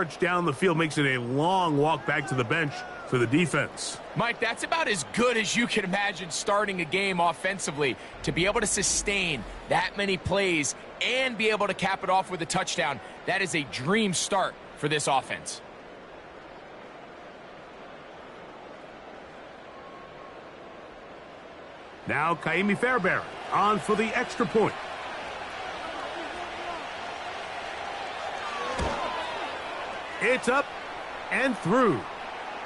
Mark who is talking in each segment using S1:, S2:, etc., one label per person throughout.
S1: march down the field makes it a long walk back to the bench for the defense.
S2: Mike, that's about as good as you can imagine starting a game offensively. To be able to sustain that many plays and be able to cap it off with a touchdown, that is a dream start for this offense.
S1: Now Kaimi Fairbairn on for the extra point. It's up and through.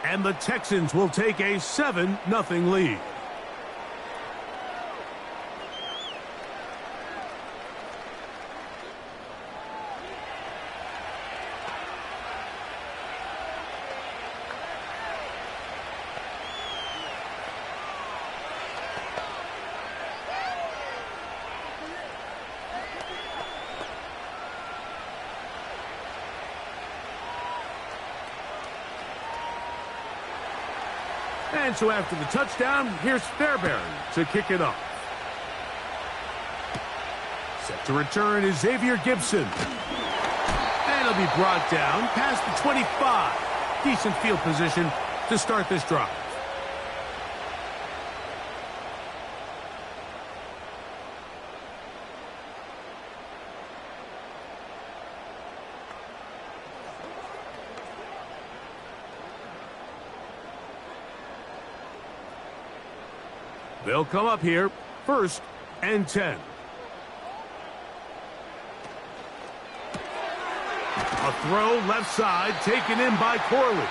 S1: And the Texans will take a 7-0 lead. And so after the touchdown, here's Fairbairn to kick it off. Set to return is Xavier Gibson. And he'll be brought down past the 25. Decent field position to start this drive. They'll come up here, 1st and 10. A throw left side, taken in by Corley.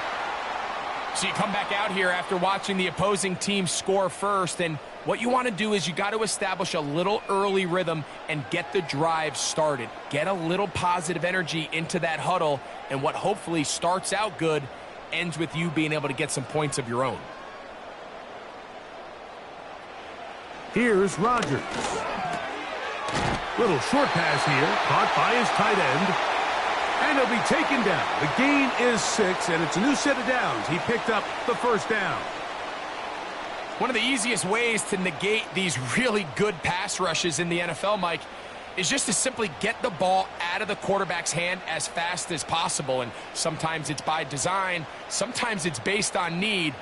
S2: So you come back out here after watching the opposing team score first, and what you want to do is you got to establish a little early rhythm and get the drive started. Get a little positive energy into that huddle, and what hopefully starts out good ends with you being able to get some points of your own.
S1: Here's Rodgers. Little short pass here, caught by his tight end. And he'll be taken down. The gain is 6, and it's a new set of downs. He picked up the 1st down.
S2: One of the easiest ways to negate these really good pass rushes in the NFL, Mike, is just to simply get the ball out of the quarterback's hand as fast as possible. And sometimes it's by design, sometimes it's based on need.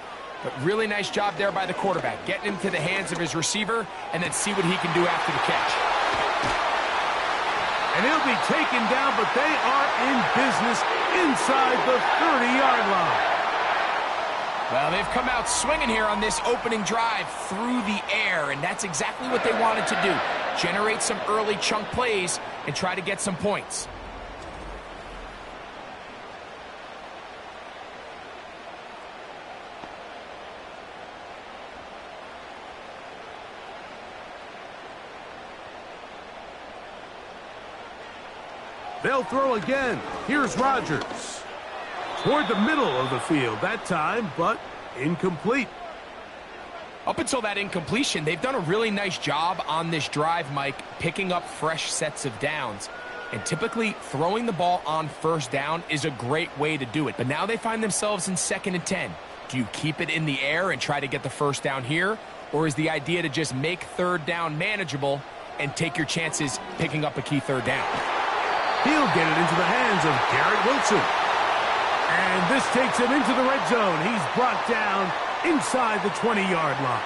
S2: But really nice job there by the quarterback, getting into the hands of his receiver and then see what he can do after the catch.
S1: And he'll be taken down, but they are in business inside the 30-yard line.
S2: Well, they've come out swinging here on this opening drive through the air, and that's exactly what they wanted to do. Generate some early chunk plays and try to get some points.
S1: They'll throw again. Here's Rodgers. Toward the middle of the field that time, but incomplete.
S2: Up until that incompletion, they've done a really nice job on this drive, Mike, picking up fresh sets of downs. And typically, throwing the ball on 1st down is a great way to do it. But now they find themselves in 2nd and 10. Do you keep it in the air and try to get the 1st down here? Or is the idea to just make 3rd down manageable and take your chances picking up a key 3rd down?
S1: He'll get it into the hands of Garrett Wilson. And this takes him into the red zone. He's brought down inside the 20-yard line.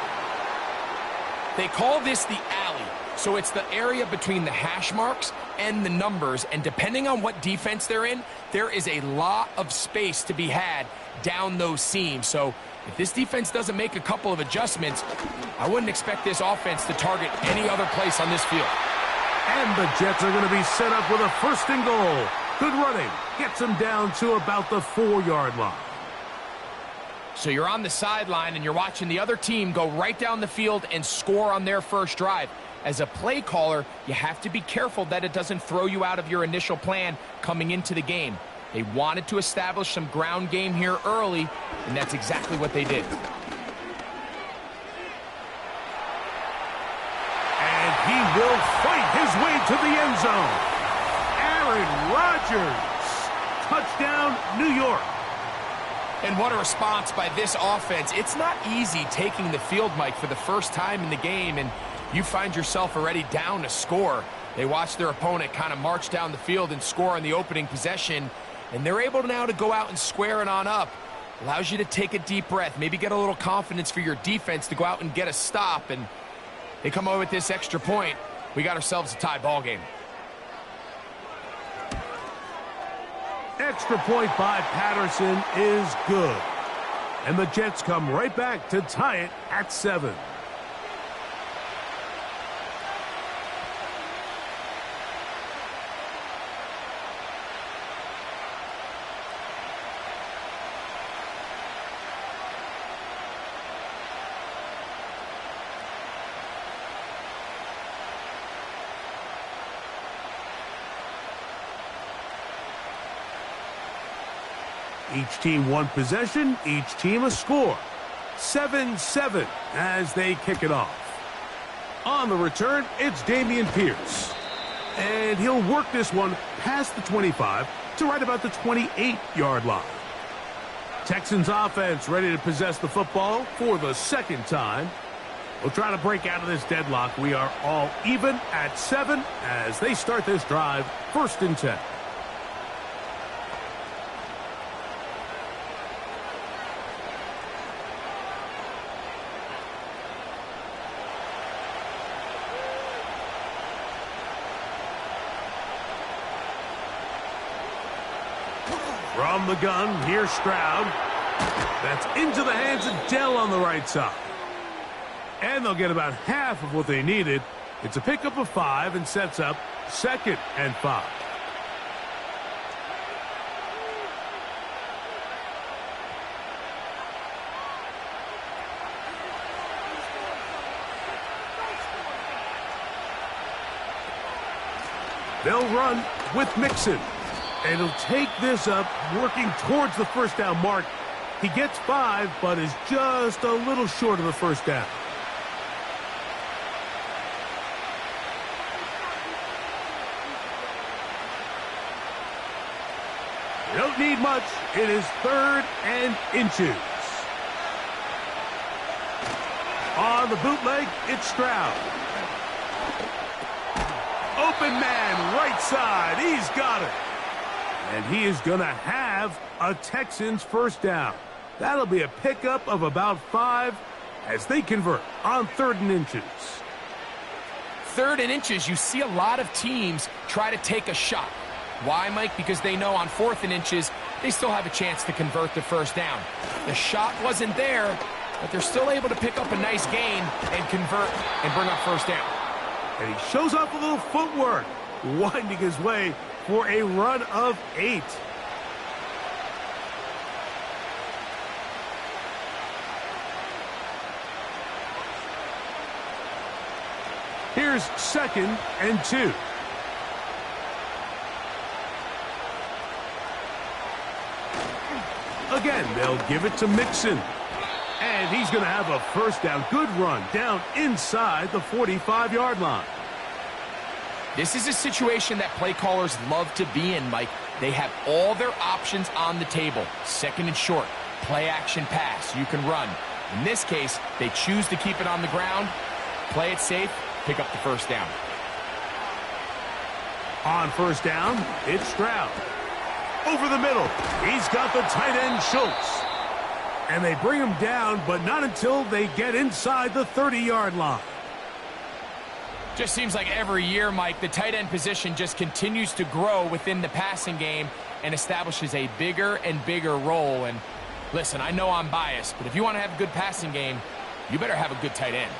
S2: They call this the alley. So it's the area between the hash marks and the numbers. And depending on what defense they're in, there is a lot of space to be had down those seams. So if this defense doesn't make a couple of adjustments, I wouldn't expect this offense to target any other place on this field.
S1: And the Jets are going to be set up with a 1st and goal. Good running. Gets them down to about the 4-yard line.
S2: So you're on the sideline and you're watching the other team go right down the field and score on their first drive. As a play caller, you have to be careful that it doesn't throw you out of your initial plan coming into the game. They wanted to establish some ground game here early, and that's exactly what they did.
S1: He will fight his way to the end zone. Aaron Rodgers. Touchdown, New York.
S2: And what a response by this offense. It's not easy taking the field, Mike, for the first time in the game, and you find yourself already down to score. They watch their opponent kind of march down the field and score on the opening possession, And they're able now to go out and square it on up. Allows you to take a deep breath, maybe get a little confidence for your defense to go out and get a stop. And they come away with this extra point. We got ourselves a tie ball game.
S1: Extra point by Patterson is good. And the Jets come right back to tie it at 7. Each team one possession, each team a score. 7-7 as they kick it off. On the return, it's Dameon Pierce. And he'll work this one past the 25 to right about the 28-yard line. Texans offense ready to possess the football for the second time. We'll try to break out of this deadlock. We are all even at 7 as they start this drive, 1st and 10. From the gun, here's Stroud. That's into the hands of Dell on the right side. And they'll get about half of what they needed. It's a pickup of 5 and sets up 2nd and 5. They'll run with Mixon. And he'll take this up, working towards the first down mark. He gets 5, but is just a little short of the first down. You don't need much. It is 3rd and inches. On the bootleg, it's Stroud. Open man, right side. He's got it. And he is going to have a Texans first down. That'll be a pickup of about 5 as they convert on 3rd and inches.
S2: 3rd and inches, you see a lot of teams try to take a shot. Why, Mike? Because they know on 4th and inches, they still have a chance to convert the first down. The shot wasn't there, but they're still able to pick up a nice gain and convert and bring up first down.
S1: And he shows off a little footwork, winding his way for a run of 8. Here's 2nd and 2. Again, they'll give it to Mixon. And he's going to have a first down. Good run down inside the 45-yard line.
S2: This is a situation that play callers love to be in, Mike. They have all their options on the table. 2nd and short, play action pass, you can run. In this case, they choose to keep it on the ground, play it safe, pick up the first down.
S1: On first down, it's Stroud. Over the middle, he's got the tight end Schultz. And they bring him down, but not until they get inside the 30-yard line.
S2: Just seems like every year, Mike, the tight end position just continues to grow within the passing game and establishes a bigger and bigger role. And listen, I know I'm biased, but if you want to have a good passing game, you better have a good tight end.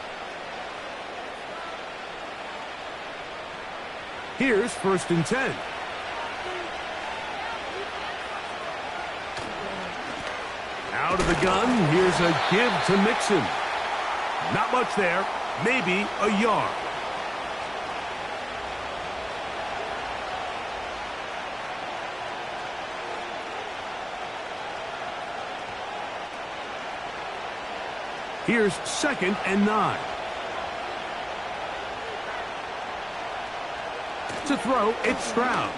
S1: Here's 1st and 10. Out of the gun, here's a give to Mixon. Not much there, maybe a yard. Here's 2nd and 9. To throw, it's Stroud.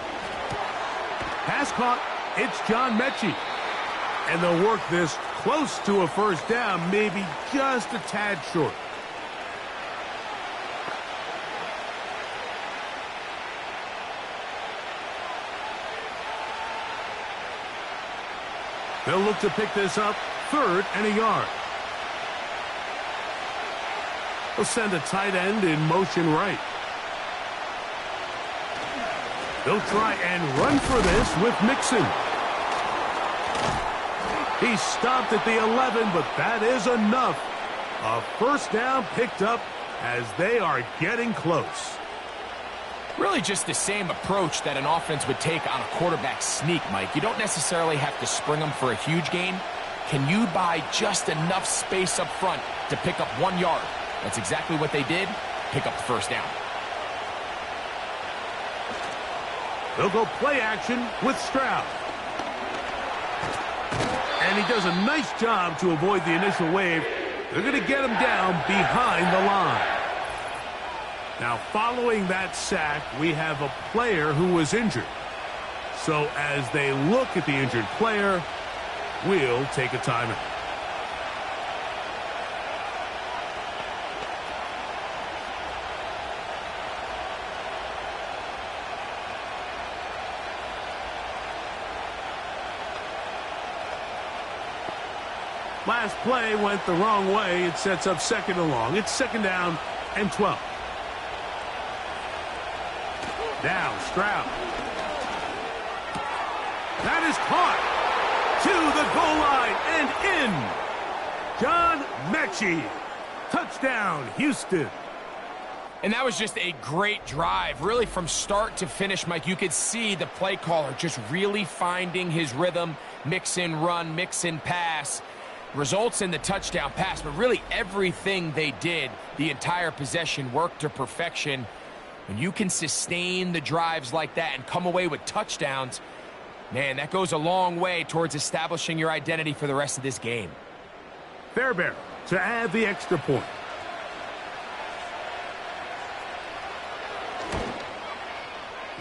S1: Pass caught, it's John Mechie. And they'll work this close to a first down, maybe just a tad short. They'll look to pick this up, 3rd and a yard. They'll send a tight end in motion right. They'll try and run for this with Mixon. He stopped at the 11, but that is enough. A first down picked up as they are getting close.
S2: Really just the same approach that an offense would take on a quarterback sneak, Mike. You don't necessarily have to spring them for a huge gain. Can you buy just enough space up front to pick up 1 yard? That's exactly what they did. Pick up the first down.
S1: They'll go play action with Stroud. And he does a nice job to avoid the initial wave. They're going to get him down behind the line. Now, following that sack, we have a player who was injured. So as they look at the injured player, we'll take a timeout. Last play went the wrong way. It sets up 2nd and long. It's 2nd down and 12. Now Stroud. That is caught to the goal line and in. John Mechie. Touchdown, Houston.
S2: And that was just a great drive. Really from start to finish, Mike, you could see the play caller just really finding his rhythm. Mix in run, mix in pass. Results in the touchdown pass, but really everything they did, the entire possession, worked to perfection. When you can sustain the drives like that and come away with touchdowns, man, that goes a long way towards establishing your identity for the rest of this game.
S1: Fairbairn to add the extra point.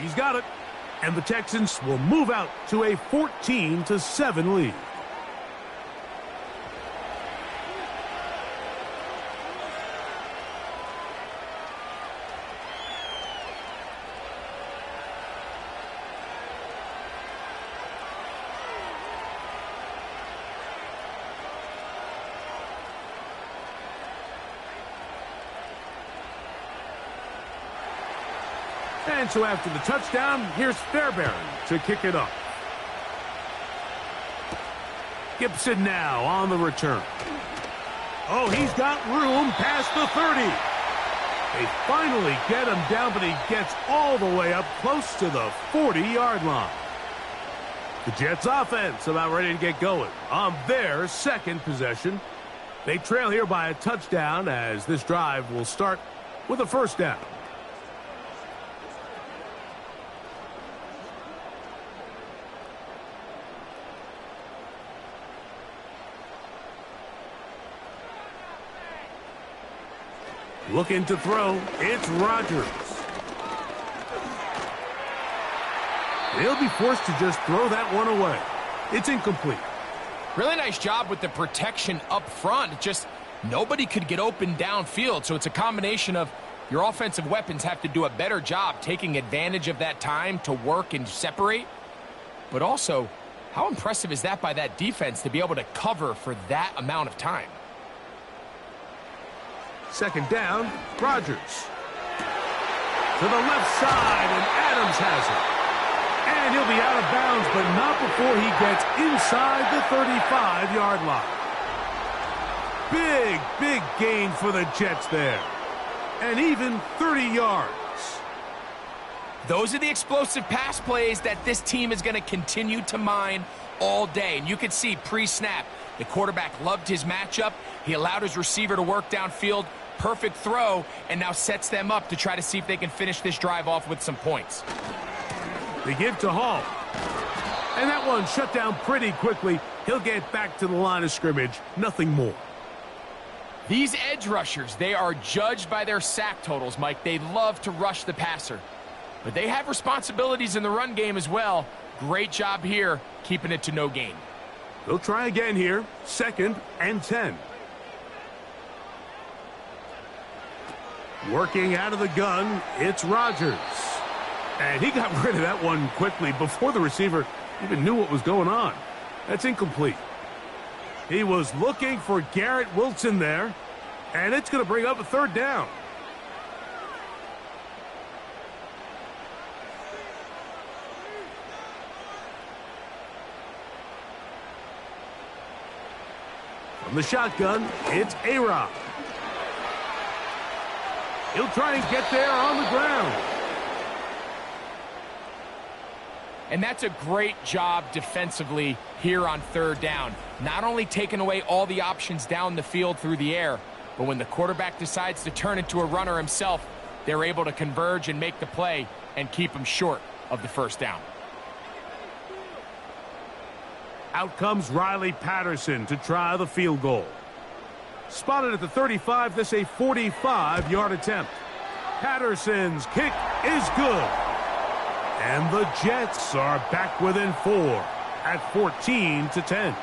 S1: He's got it, and the Texans will move out to a 14-7 lead. And so after the touchdown, here's Fairbairn to kick it up. Gibson now on the return. Oh, he's got room past the 30. They finally get him down, but he gets all the way up close to the 40-yard line. The Jets offense about ready to get going on their 2nd possession. They trail here by a touchdown as this drive will start with a first down. Looking to throw, it's Rodgers. He'll be forced to just throw that one away. It's incomplete.
S2: Really nice job with the protection up front. Just nobody could get open downfield, so it's a combination of your offensive weapons have to do a better job taking advantage of that time to work and separate. But also, how impressive is that by that defense to be able to cover for that amount of time?
S1: 2nd down, Rodgers. To the left side, and Adams has it. And he'll be out of bounds, but not before he gets inside the 35-yard line. Big gain for the Jets there. And even 30 yards.
S2: Those are the explosive pass plays that this team is going to continue to mine all day. And you can see pre-snap, the quarterback loved his matchup. He allowed his receiver to work downfield. Perfect throw, and now sets them up to try to see if they can finish this drive off with some points.
S1: They give to Hall. And that one shut down pretty quickly. He'll get back to the line of scrimmage. Nothing more.
S2: These edge rushers, they are judged by their sack totals, Mike. They love to rush the passer. But they have responsibilities in the run game as well. Great job here, keeping it to no gain.
S1: They'll try again here. 2nd and 10. Working out of the gun, it's Rodgers. And he got rid of that one quickly before the receiver even knew what was going on. That's incomplete. He was looking for Garrett Wilson there, and it's going to bring up a third down. From the shotgun, it's A-Rod. He'll try and get there on the ground.
S2: And that's a great job defensively here on third down. Not only taking away all the options down the field through the air, but when the quarterback decides to turn into a runner himself, they're able to converge and make the play and keep him short of the first down.
S1: Out comes Riley Patterson to try the field goal. Spotted at the 35, this a 45-yard attempt. Patterson's kick is good. And the Jets are back within 4 at 14-10.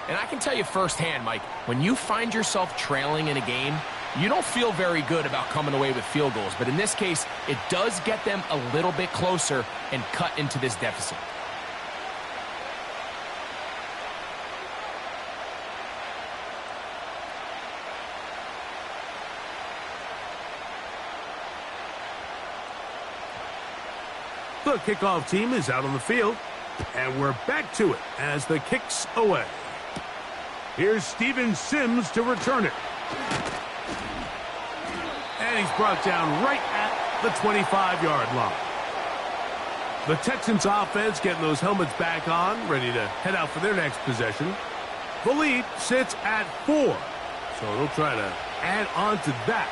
S2: And I can tell you firsthand, Mike, when you find yourself trailing in a game, you don't feel very good about coming away with field goals. But in this case, it does get them a little bit closer and cut into this deficit.
S1: The kickoff team is out on the field, and we're back to it as the kick's away. Here's Steven Sims to return it. And he's brought down right at the 25-yard line. The Texans offense getting those helmets back on, ready to head out for their next possession. The lead sits at 4, so they'll try to add on to that.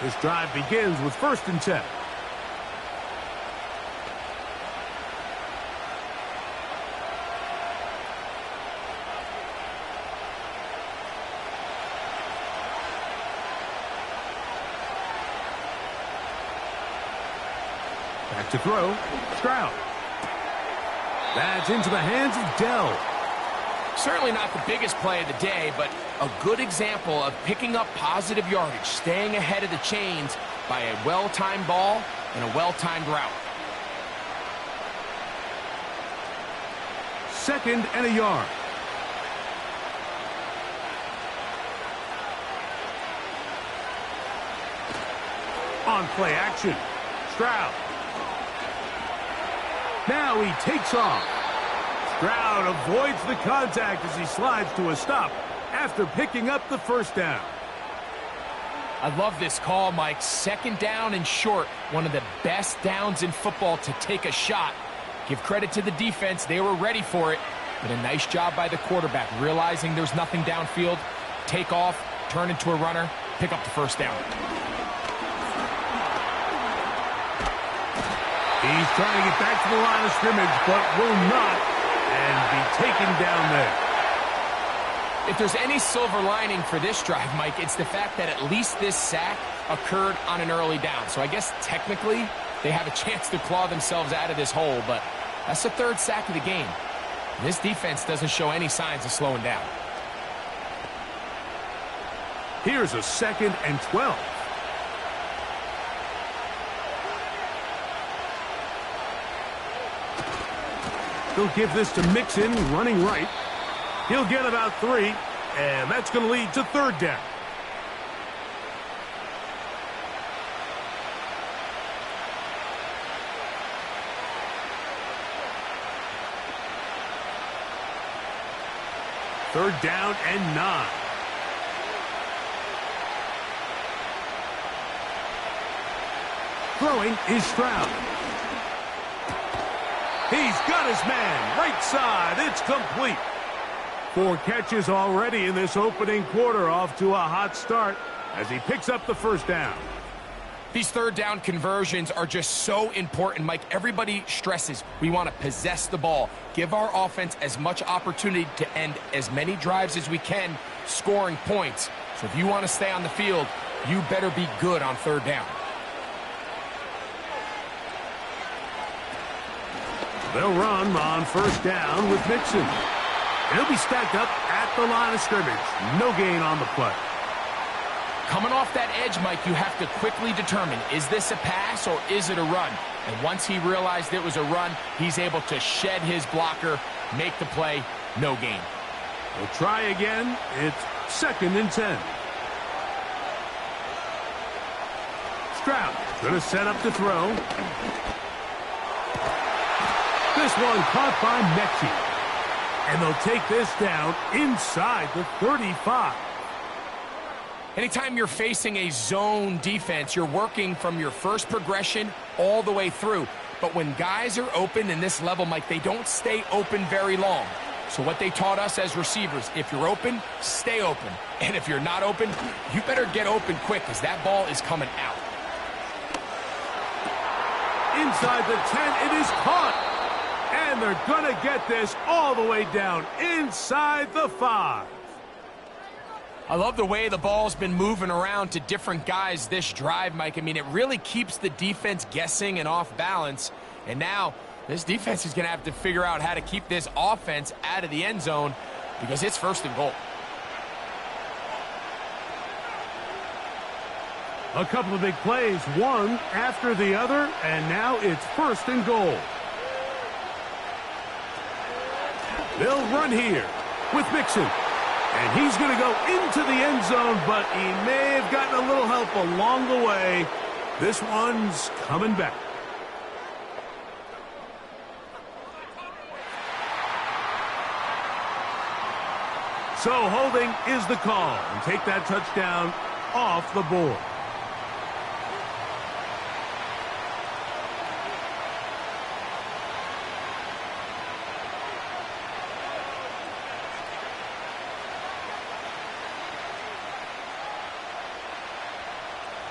S1: This drive begins with 1st and 10. Back to throw, Stroud. That's into the hands of Dell.
S2: Certainly not the biggest play of the day, but a good example of picking up positive yardage, staying ahead of the chains by a well-timed ball and a well-timed route.
S1: 2nd and a yard. On play action, Stroud. Now he takes off. Stroud avoids the contact as he slides to a stop after picking up the first down.
S2: I love this call, Mike. 2nd down and short. One of the best downs in football to take a shot. Give credit to the defense. They were ready for it. But a nice job by the quarterback, realizing there's nothing downfield. Take off, turn into a runner, pick up the first down.
S1: He's trying to get back to the line of scrimmage, but will not, and be taken down there.
S2: If there's any silver lining for this drive, Mike, it's the fact that at least this sack occurred on an early down. So I guess technically they have a chance to claw themselves out of this hole, but that's the 3rd sack of the game. This defense doesn't show any signs of slowing down.
S1: Here's a 2nd and 12. He'll give this to Mixon, running right. He'll get about 3, and that's going to lead to 3rd down. Third down and 9. Throwing is Stroud. He's got his man, right side, it's complete. 4 catches already in this opening quarter, off to a hot start as he picks up the first down.
S2: These 3rd down conversions are just so important, Mike. Everybody stresses we want to possess the ball, give our offense as much opportunity to end as many drives as we can, scoring points. So if you want to stay on the field, you better be good on 3rd down.
S1: They'll run on 1st down with Mixon. He'll be stacked up at the line of scrimmage. No gain on the play.
S2: Coming off that edge, Mike, you have to quickly determine, is this a pass or is it a run? And once he realized it was a run, he's able to shed his blocker, make the play, no gain.
S1: We'll try again. It's 2nd and 10. Stroud going to set up to throw. This one caught by Mechie. And they'll take this down inside the 35.
S2: Anytime you're facing a zone defense, you're working from your first progression all the way through. But when guys are open in this level, Mike, they don't stay open very long. So what they taught us as receivers, if you're open, stay open. And if you're not open, you better get open quick because that ball is coming out.
S1: Inside the 10, it is caught. And they're going to get this all the way down inside the 5.
S2: I love the way the ball's been moving around to different guys this drive, Mike. I mean, it really keeps the defense guessing and off balance. And now this defense is going to have to figure out how to keep this offense out of the end zone because it's 1st and goal.
S1: A couple of big plays, one after the other, and now it's 1st and goal. They'll run here with Mixon. And he's going to go into the end zone, but he may have gotten a little help along the way. This one's coming back. So holding is the call, and take that touchdown off the board.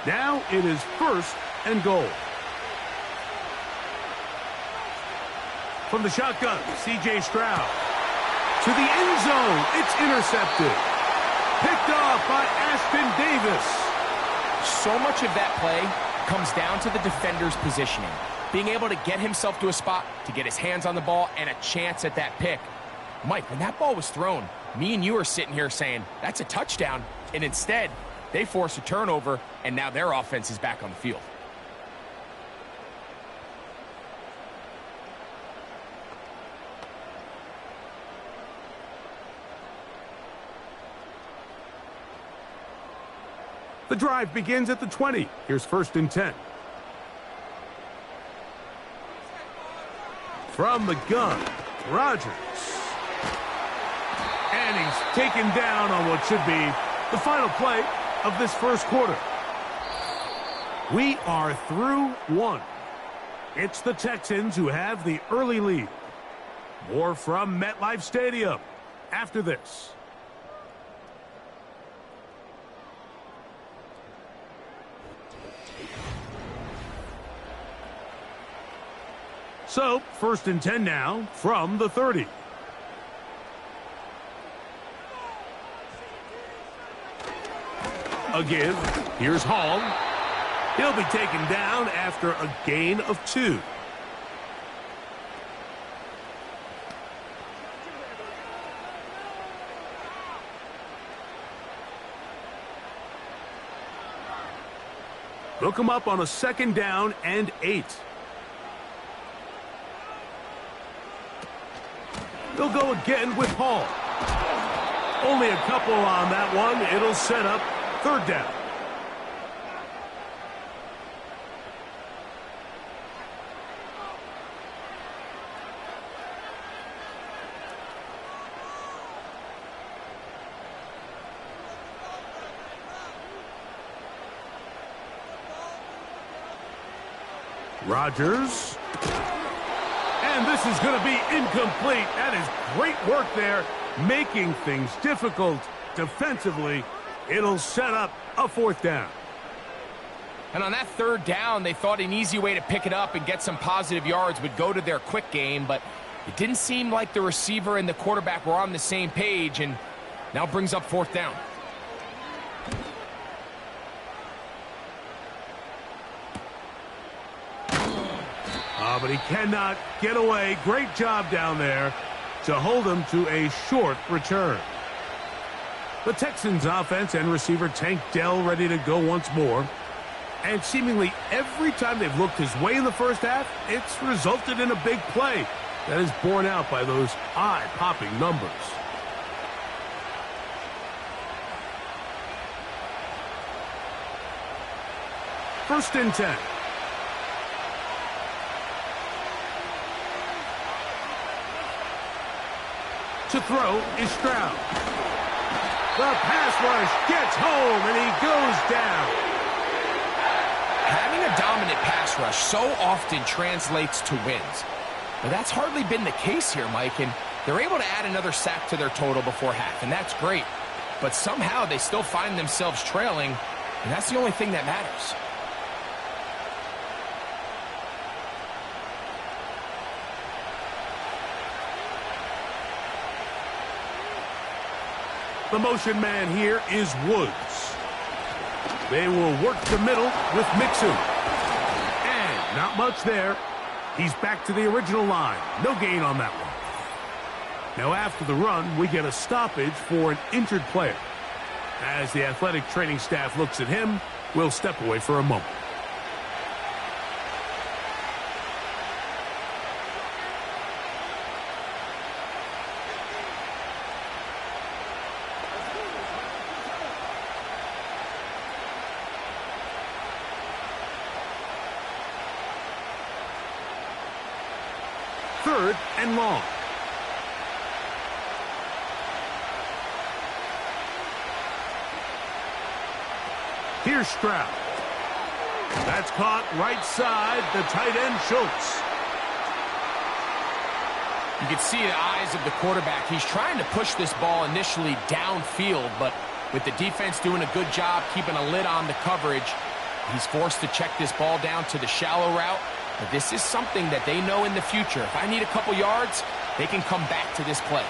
S1: Now it is 1st and goal. From the shotgun, C.J. Stroud. To the end zone, it's intercepted. Picked off by Ashtyn Davis.
S2: So much of that play comes down to the defender's positioning. Being able to get himself to a spot, to get his hands on the ball, and a chance at that pick. Mike, when that ball was thrown, me and you are sitting here saying, that's a touchdown. And instead, they force a turnover, and now their offense is back on the field.
S1: The drive begins at the 20. Here's 1st and 10. From the gun, Rodgers. And he's taken down on what should be the final play of this 1st quarter. We are through 1. It's the Texans who have the early lead. More from MetLife Stadium after this. So, 1st and 10 now from the 30. A give. Here's Hall. He'll be taken down after a gain of 2. They'll come up on a 2nd down and 8. They'll go again with Hall. Only a couple on that one. It'll set up 3rd down. Rodgers. And this is going to be incomplete. That is great work there, making things difficult defensively. It'll set up a 4th down.
S2: And on that 3rd down, they thought an easy way to pick it up and get some positive yards would go to their quick game, but it didn't seem like the receiver and the quarterback were on the same page, and now brings up 4th down.
S1: But he cannot get away. Great job down there to hold him to a short return. The Texans offense and receiver Tank Dell ready to go once more. And seemingly every time they've looked his way in the first half, it's resulted in a big play that is borne out by those eye-popping numbers. First and 10. To throw is Stroud. The pass rush gets home, and he goes down.
S2: Having a dominant pass rush so often translates to wins. But that's hardly been the case here, Mike, and they're able to add another sack to their total before half, and that's great. But somehow they still find themselves trailing, and that's the only thing that matters.
S1: The motion man here is Woods. They will work the middle with Mixon. And not much there. He's back to the original line. No gain on that one. Now after the run, we get a stoppage for an injured player. As the athletic training staff looks at him, we'll step away for a moment. Third and long. Here's Stroud. That's caught right side, the tight end Schultz.
S2: You can see the eyes of the quarterback. He's trying to push this ball initially downfield, but with the defense doing a good job keeping a lid on the coverage, he's forced to check this ball down to the shallow route. But this is something that they know in the future. If I need a couple yards, they can come back to this play.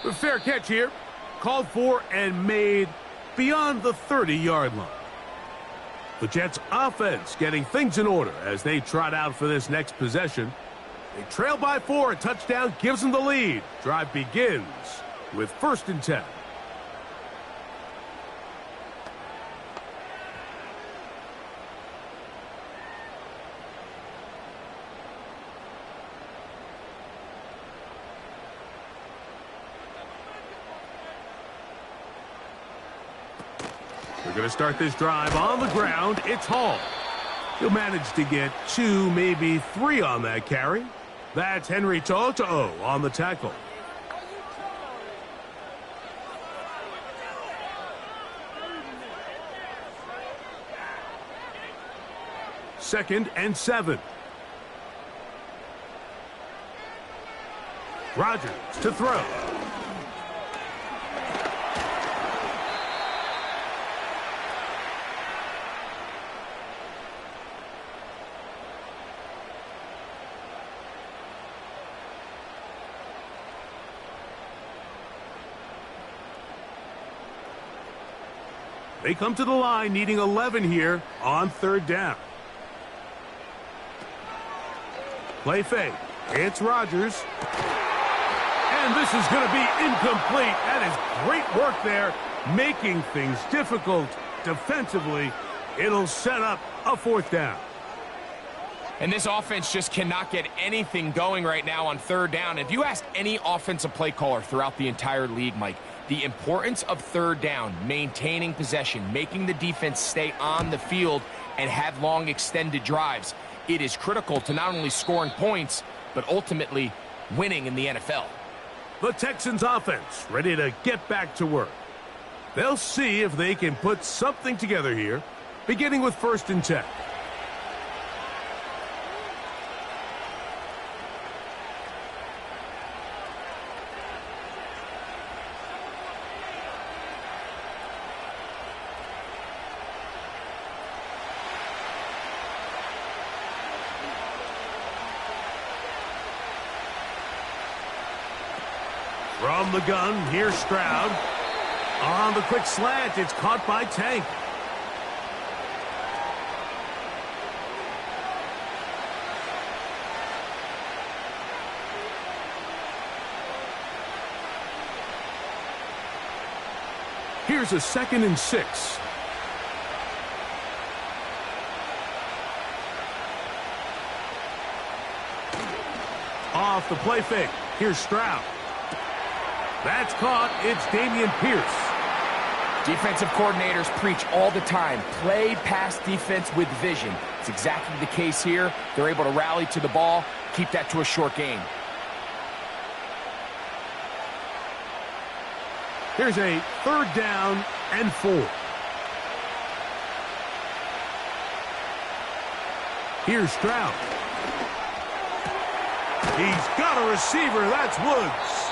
S1: The fair catch here. Called for and made beyond the 30-yard line. The Jets offense getting things in order as they trot out for this next possession. They trail by 4. A touchdown gives them the lead. Drive begins with first and 10. They're going to start this drive on the ground. It's Hall. He'll manage to get 2, maybe 3 on that carry. That's Henry To'oTo'o on the tackle. Second and 7. Rodgers to throw. They come to the line needing 11 here on third down. Play fake. It's Rodgers. And this is going to be incomplete. That is great work there, making things difficult defensively. It'll set up a fourth down.
S2: And this offense just cannot get anything going right now on third down. If you ask any offensive play caller throughout the entire league, Mike, the importance of third down, maintaining possession, making the defense stay on the field and have long extended drives, it is critical to not only scoring points, but ultimately winning in the NFL.
S1: The Texans offense ready to get back to work. They'll see if they can put something together here, beginning with first and 10. From the gun, here's Stroud. On the quick slant, it's caught by Tank. Here's a 2nd and 6. Off the play fake. Here's Stroud. That's caught. It's Dameon Pierce.
S2: Defensive coordinators preach all the time, play pass defense with vision. It's exactly the case here. They're able to rally to the ball, keep that to a short game.
S1: Here's a 3rd down and 4. Here's Stroud. He's got a receiver. That's Woods.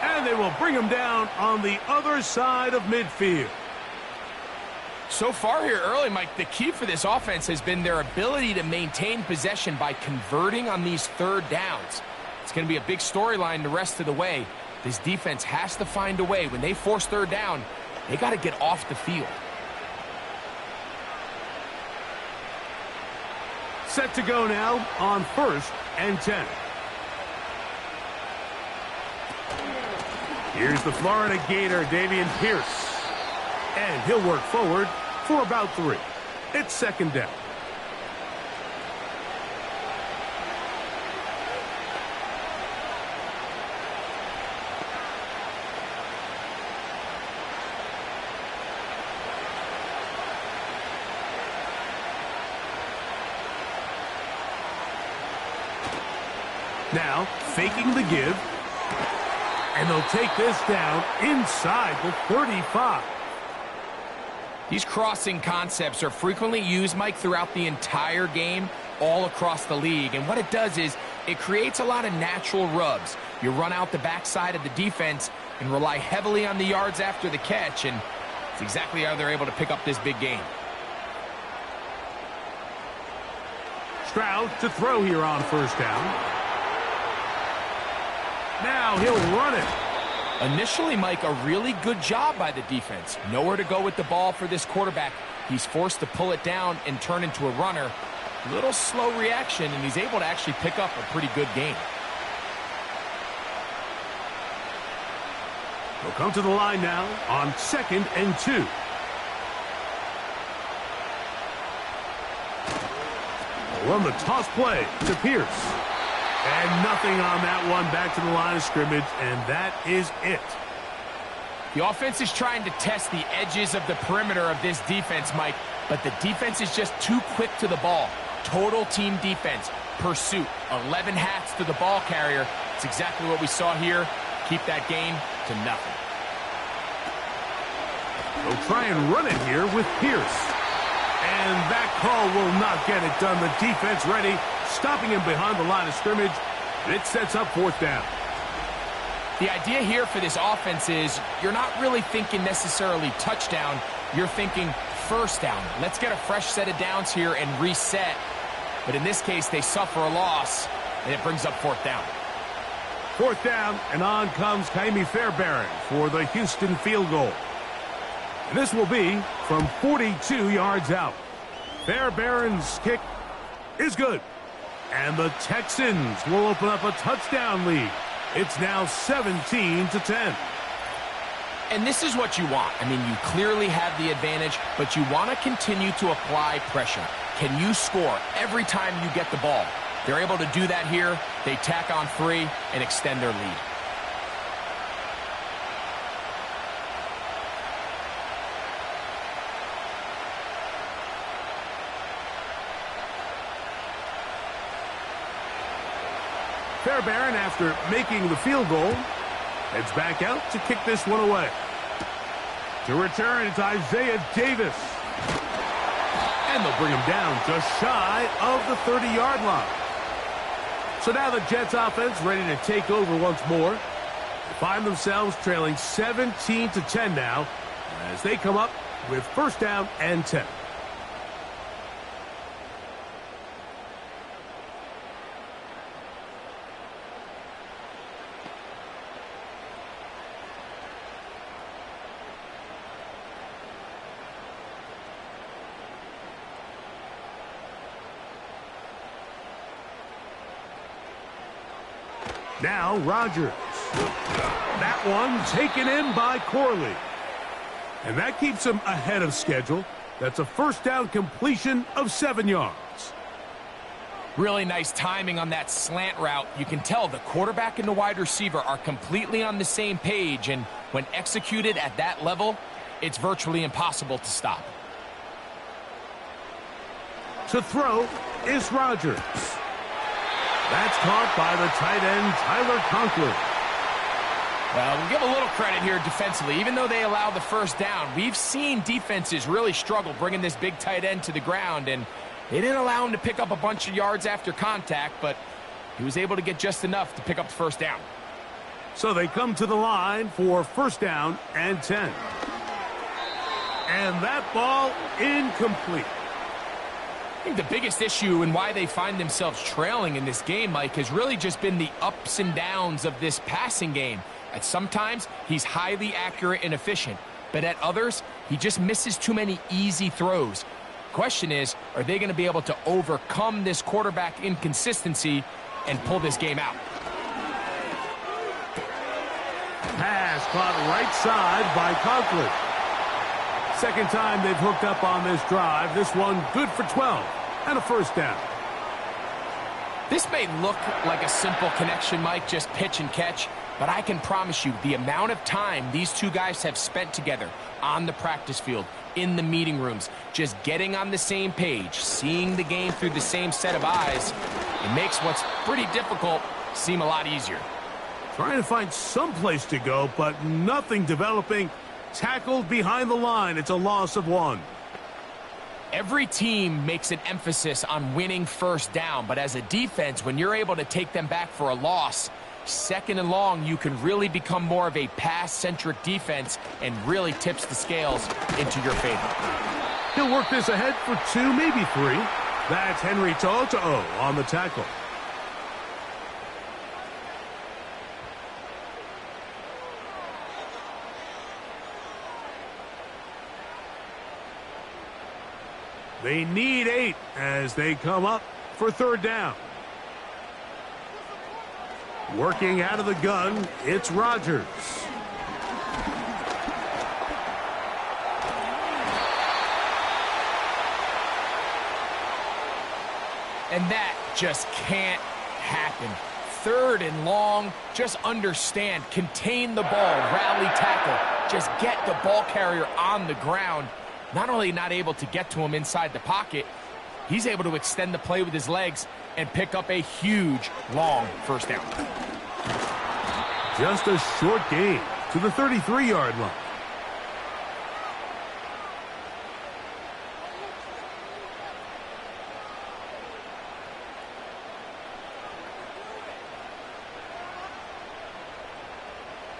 S1: And they will bring him down on the other side of midfield.
S2: So far here early, Mike, the key for this offense has been their ability to maintain possession by converting on these 3rd downs. It's going to be a big storyline the rest of the way. This defense has to find a way. When they force 3rd down, they got to get off the field.
S1: Set to go now on 1st and 10. Here's the Florida Gator, Dameon Pierce. And he'll work forward for about 3. It's 2nd down. Now, faking the give. And they'll take this down inside the 35.
S2: These crossing concepts are frequently used, Mike, throughout the entire game, all across the league. And what it does is it creates a lot of natural rubs. You run out the backside of the defense and rely heavily on the yards after the catch, and it's exactly how they're able to pick up this big game.
S1: Stroud to throw here on 1st down. Now he'll run it.
S2: Initially, Mike, a really good job by the defense. Nowhere to go with the ball for this quarterback. He's forced to pull it down and turn into a runner. Little slow reaction, and he's able to actually pick up a pretty good game.
S1: He'll come to the line now on 2nd and 2. They'll run the toss play to Pierce. And nothing on that one. Back to the line of scrimmage, and that is it.
S2: The offense is trying to test the edges of the perimeter of this defense, Mike, but the defense is just too quick to the ball. Total team defense, pursuit, 11 hats to the ball carrier. It's exactly what we saw here. Keep that game to nothing.
S1: They'll try and run it here with Pierce. And that call will not get it done. The defense ready, stopping him behind the line of scrimmage. It sets up 4th down.
S2: The idea here for this offense is you're not really thinking necessarily touchdown. You're thinking 1st down. Let's get a fresh set of downs here and reset. But in this case, they suffer a loss, and it brings up 4th down.
S1: 4th down, and on comes Ka'imi Fairbairn for the Houston field goal. And this will be from 42 yards out. Fairbairn's kick is good. And the Texans will open up a touchdown lead. It's now 17-10.
S2: And this is what you want. I mean, you clearly have the advantage, but you want to continue to apply pressure. Can you score every time you get the ball? They're able to do that here. They tack on 3 and extend their lead.
S1: Fairbairn, after making the field goal, heads back out to kick this one away. To return, it's Isaiah Davis. And they'll bring him down just shy of the 30-yard line. So now the Jets offense ready to take over once more. They find themselves trailing 17-10 now as they come up with 1st down and 10. Now Rodgers. That one taken in by Corley. And that keeps them ahead of schedule. That's a first down completion of 7 yards.
S2: Really nice timing on that slant route. You can tell the quarterback and the wide receiver are completely on the same page, and when executed at that level, it's virtually impossible to stop.
S1: To throw is Rodgers. That's caught by the tight end, Tyler Conklin.
S2: Well, we'll give a little credit here defensively. Even though they allow the first down, we've seen defenses really struggle bringing this big tight end to the ground, and they didn't allow him to pick up a bunch of yards after contact, but he was able to get just enough to pick up the first down.
S1: So they come to the line for first down and 10. And that ball incomplete.
S2: I think the biggest issue and why they find themselves trailing in this game, Mike, has really just been the ups and downs of this passing game. At sometimes, he's highly accurate and efficient, but at others, he just misses too many easy throws. Question is, are they going to be able to overcome this quarterback inconsistency and pull this game out?
S1: Pass caught right side by Conklin. Second time they've hooked up on this drive. This one good for 12 and a first down.
S2: This may look like a simple connection, Mike, just pitch and catch, but I can promise you the amount of time these two guys have spent together on the practice field, in the meeting rooms, just getting on the same page, seeing the game through the same set of eyes, it makes what's pretty difficult seem a lot easier.
S1: Trying to find some place to go, but nothing developing. Tackled behind the line. It's a loss of 1.
S2: Every team makes an emphasis on winning first down, but as a defense, when you're able to take them back for a loss, second and long, you can really become more of a pass-centric defense and really tips the scales into your favor.
S1: He'll work this ahead for 2, maybe 3. That's Henry To'oTo'o on the tackle. They need 8 as they come up for third down. Working out of the gun, it's Rodgers.
S2: And that just can't happen. Third and long, just understand, contain the ball, rally tackle, just get the ball carrier on the ground. Not only not able to get to him inside the pocket, he's able to extend the play with his legs and pick up a huge, long first down.
S1: Just a short gain to the 33-yard line.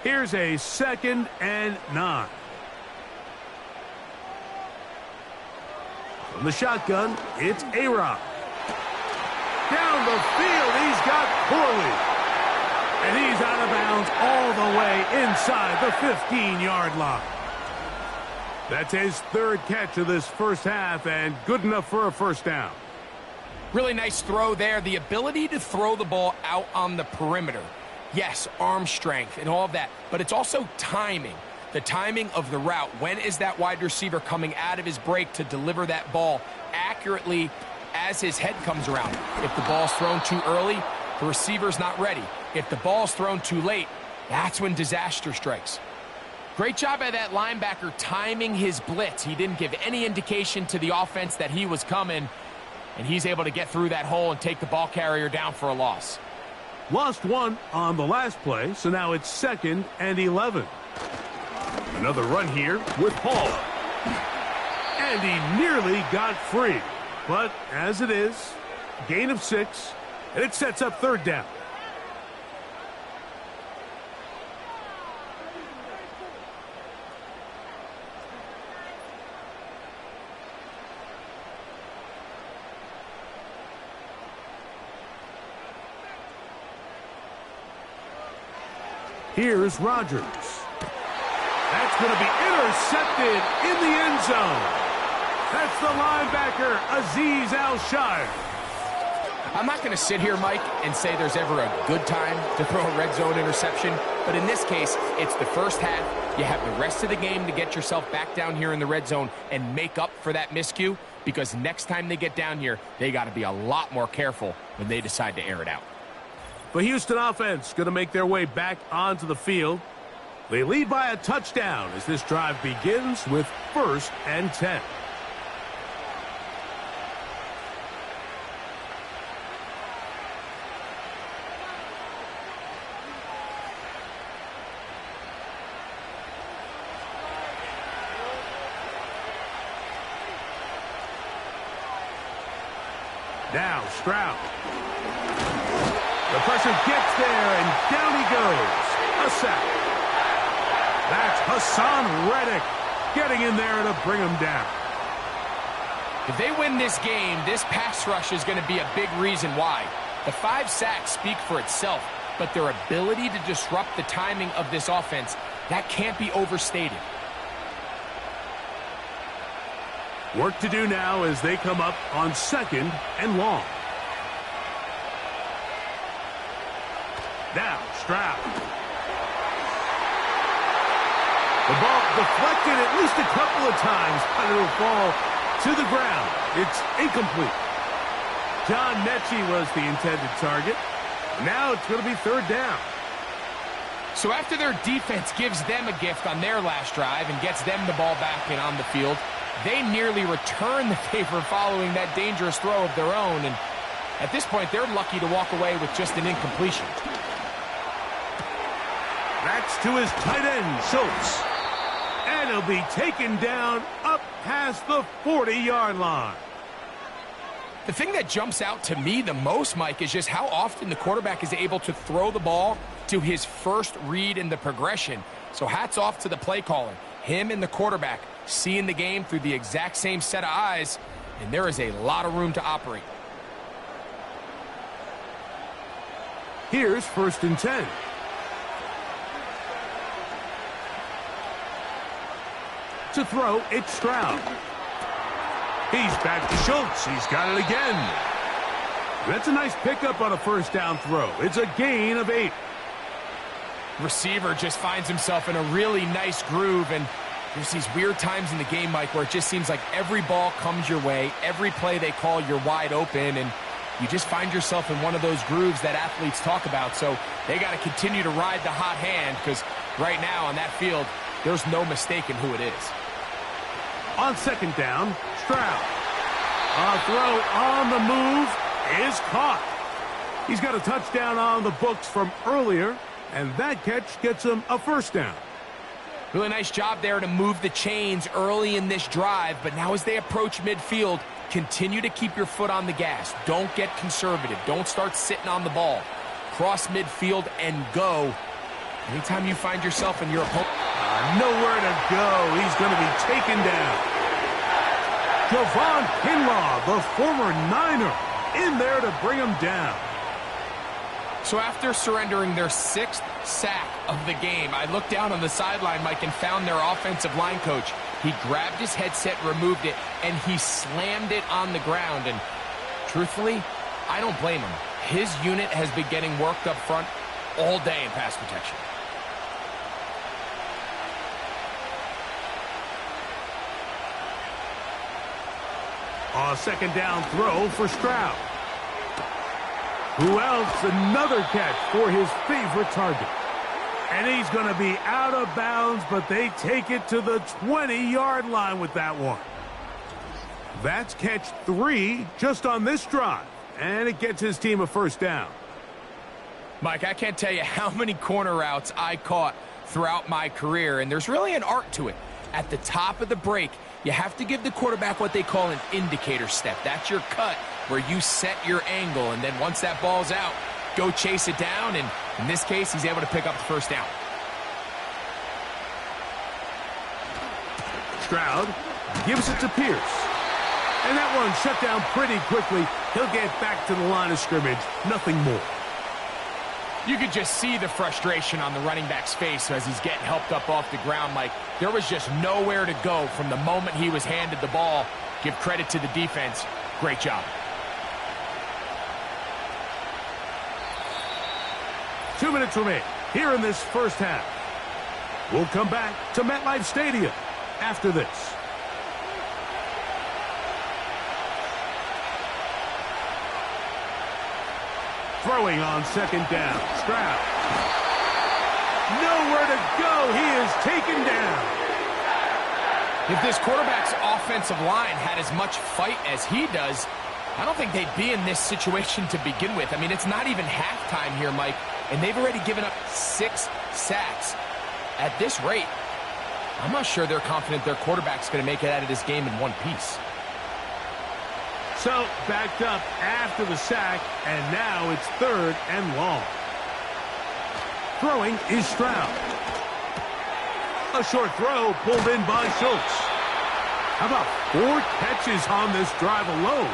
S1: Here's a 2nd and 9. From the shotgun, it's A-Rod. Down the field, he's got Corley. And he's out of bounds all the way inside the 15-yard line. That's his 3rd catch of this first half and good enough for a first down.
S2: Really nice throw there. The ability to throw the ball out on the perimeter. Yes, arm strength and all of that, but it's also timing. The timing of the route. When is that wide receiver coming out of his break to deliver that ball accurately as his head comes around? If the ball's thrown too early, the receiver's not ready. If the ball's thrown too late, that's when disaster strikes. Great job by that linebacker timing his blitz. He didn't give any indication to the offense that he was coming, and he's able to get through that hole and take the ball carrier down for a loss.
S1: Lost 1 on the last play, so now it's 2nd and 11. Another run here with Hall. And he nearly got free. But as it is, gain of 6, and it sets up third down. Here's Rodgers. That's going to be intercepted in the end zone. That's the linebacker, Azeez Al-Shaair.
S2: I'm not going to sit here, Mike, and say there's ever a good time to throw a red zone interception, but in this case, it's the first half. You have the rest of the game to get yourself back down here in the red zone and make up for that miscue, because next time they get down here, they got to be a lot more careful when they decide to air it out.
S1: The Houston offense going to make their way back onto the field. They lead by a touchdown as this drive begins with 1st and 10. Now Stroud. The pressure gets there, and down he goes. A sack. That's Hassan Reddick getting in there to bring him down.
S2: If they win this game, this pass rush is going to be a big reason why. The 5 sacks speak for itself, but their ability to disrupt the timing of this offense, that can't be overstated.
S1: Work to do now as they come up on 2nd and long. Now, Stroud. The ball deflected at least a couple of times, but it'll fall to the ground. It's incomplete. John Mechie was the intended target. Now it's going to be 3rd down.
S2: So after their defense gives them a gift on their last drive and gets them the ball back and on the field, they nearly return the favor following that dangerous throw of their own. And at this point, they're lucky to walk away with just an incompletion.
S1: That's to his tight end, Schultz. And he'll be taken down up past the 40-yard line.
S2: The thing that jumps out to me the most, Mike, is just how often the quarterback is able to throw the ball to his first read in the progression. So hats off to the play caller. Him and the quarterback seeing the game through the exact same set of eyes, and there is a lot of room to operate.
S1: Here's 1st and 10. To throw, it's Stroud. He's back to Schultz. He's got it again. That's a nice pickup on a 1st down throw. It's a gain of 8.
S2: Receiver just finds himself in a really nice groove, and there's these weird times in the game, Mike, where it just seems like every ball comes your way, every play they call, you're wide open, and you just find yourself in one of those grooves that athletes talk about. So they got to continue to ride the hot hand, because right now on that field, there's no mistaking who it is.
S1: On 2nd down, Stroud. A throw on the move is caught. He's got a touchdown on the books from earlier, and that catch gets him a 1st down.
S2: Really nice job there to move the chains early in this drive, but now as they approach midfield, continue to keep your foot on the gas. Don't get conservative. Don't start sitting on the ball. Cross midfield and go. Anytime you find yourself in your opponent.
S1: Nowhere to go. He's going to be taken down. Javon Kinlaw, the former Niner, in there to bring him down.
S2: So after surrendering their 6th sack of the game, I looked down on the sideline, Mike, and found their offensive line coach. He grabbed his headset, removed it, and he slammed it on the ground. And truthfully, I don't blame him. His unit has been getting worked up front all day in pass protection.
S1: A 2nd down throw for Stroud. Who else? Another catch for his favorite target. And he's going to be out of bounds, but they take it to the 20-yard line with that one. That's catch 3 just on this drive, and it gets his team a 1st down.
S2: Mike, I can't tell you how many corner routes I caught throughout my career, and there's really an art to it. At the top of the break, you have to give the quarterback what they call an indicator step. That's your cut where you set your angle, and then once that ball's out, go chase it down, and in this case, he's able to pick up the 1st down.
S1: Stroud gives it to Pierce. And that one shut down pretty quickly. He'll get back to the line of scrimmage. Nothing more.
S2: You could just see the frustration on the running back's face as he's getting helped up off the ground, Mike. There was just nowhere to go from the moment he was handed the ball. Give credit to the defense. Great job.
S1: 2 minutes remain here in this first half. We'll come back to MetLife Stadium after this. Throwing on second down. Stroud. Nowhere to go. He is taken down.
S2: If this quarterback's offensive line had as much fight as he does, I don't think they'd be in this situation to begin with. I mean, it's not even halftime here, Mike, and they've already given up 6 sacks. At this rate, I'm not sure they're confident their quarterback's going to make it out of this game in one piece.
S1: So, backed up after the sack, and now it's 3rd and long. Throwing is Stroud. A short throw pulled in by Schultz. How about 4 catches on this drive alone?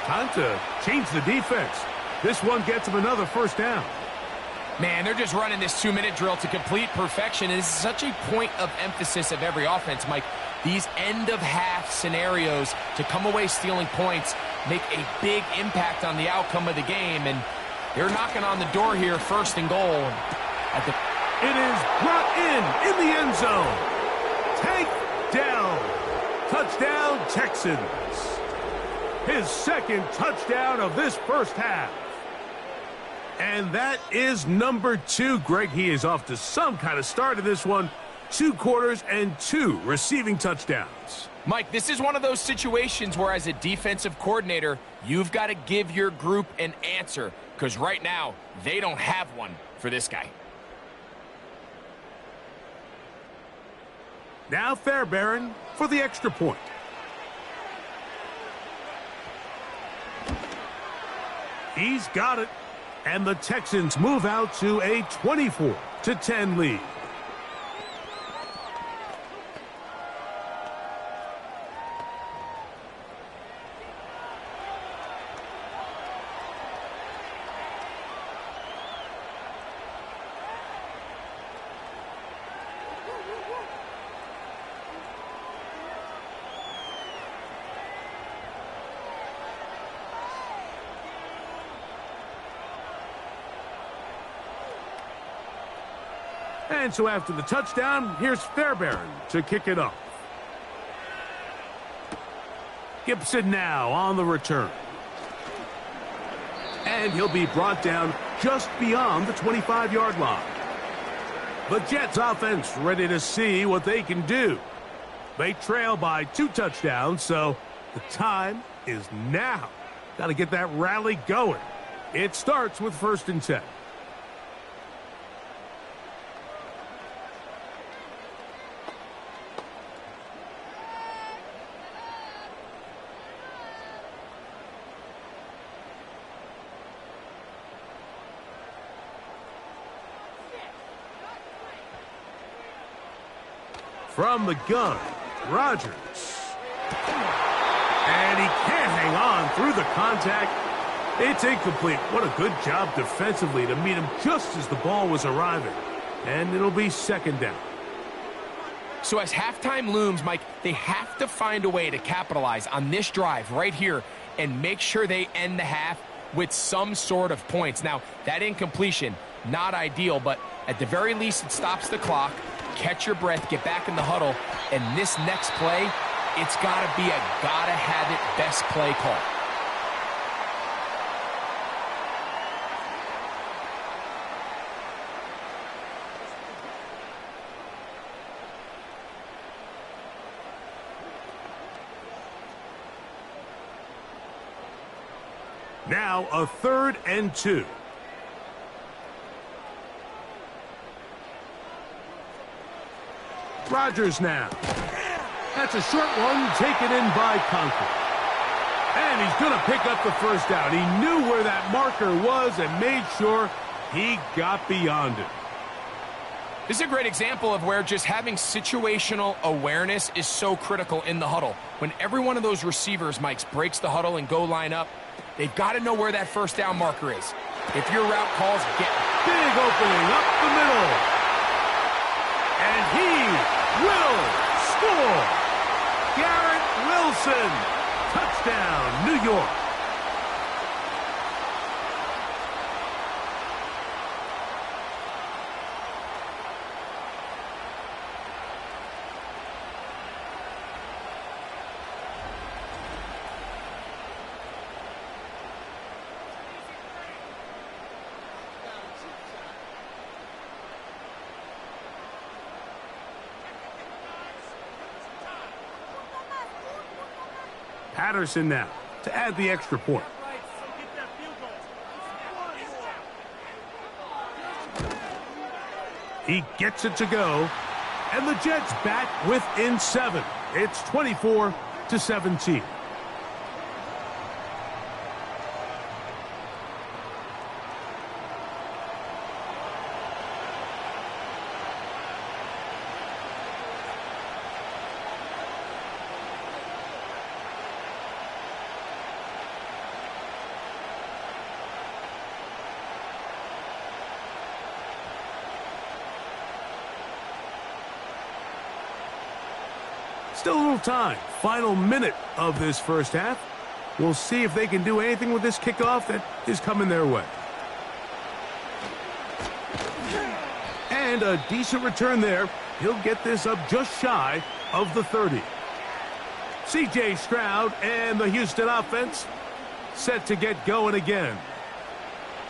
S1: Time to change the defense. This one gets him another first down.
S2: Man, they're just running this 2-minute drill to complete perfection. It is such a point of emphasis of every offense, Mike. These end-of-half scenarios to come away stealing points make a big impact on the outcome of the game, and they're knocking on the door here, 1st and goal.
S1: It is brought in the end zone. Tank Dell. Touchdown, Texans. His 2nd touchdown of this first half. And that is number 2. Greg, he is off to some kind of start in this one. 2 quarters and 2 receiving touchdowns.
S2: Mike, this is one of those situations where as a defensive coordinator, you've got to give your group an answer, because right now, they don't have one for this guy.
S1: Now Fairbairn for the extra point. He's got it. And the Texans move out to a 24-10 lead. And so after the touchdown, here's Fairbairn to kick it off. Gibson now on the return. And he'll be brought down just beyond the 25-yard line. The Jets offense ready to see what they can do. They trail by 2 touchdowns, so the time is now. Got to get that rally going. It starts with 1st and 10. From the gun, Rodgers. And he can't hang on through the contact. It's incomplete. What a good job defensively to meet him just as the ball was arriving. And it'll be 2nd down.
S2: So as halftime looms, Mike, they have to find a way to capitalize on this drive right here and make sure they end the half with some sort of points. Now, that incompletion, not ideal, but at the very least it stops the clock. Catch your breath, get back in the huddle, and this next play, it's got to be a gotta-have-it best play call.
S1: Now a 3rd and 2. Rodgers now. That's a short one taken in by Conklin. And he's going to pick up the first down. He knew where that marker was and made sure he got beyond it.
S2: This is a great example of where just having situational awareness is so critical in the huddle. When every one of those receivers, Mike, breaks the huddle and go line up, they've got to know where that first down marker is. If your route calls, get
S1: big opening up the middle. And he will score. Garrett Wilson. Touchdown, New York. Patterson now to add the extra point. He gets it to go, and the Jets back within 7. It's 24-17. Still a little time. Final minute of this first half. We'll see if they can do anything with this kickoff that is coming their way. And a decent return there. He'll get this up just shy of the 30. C.J. Stroud and the Houston offense set to get going again.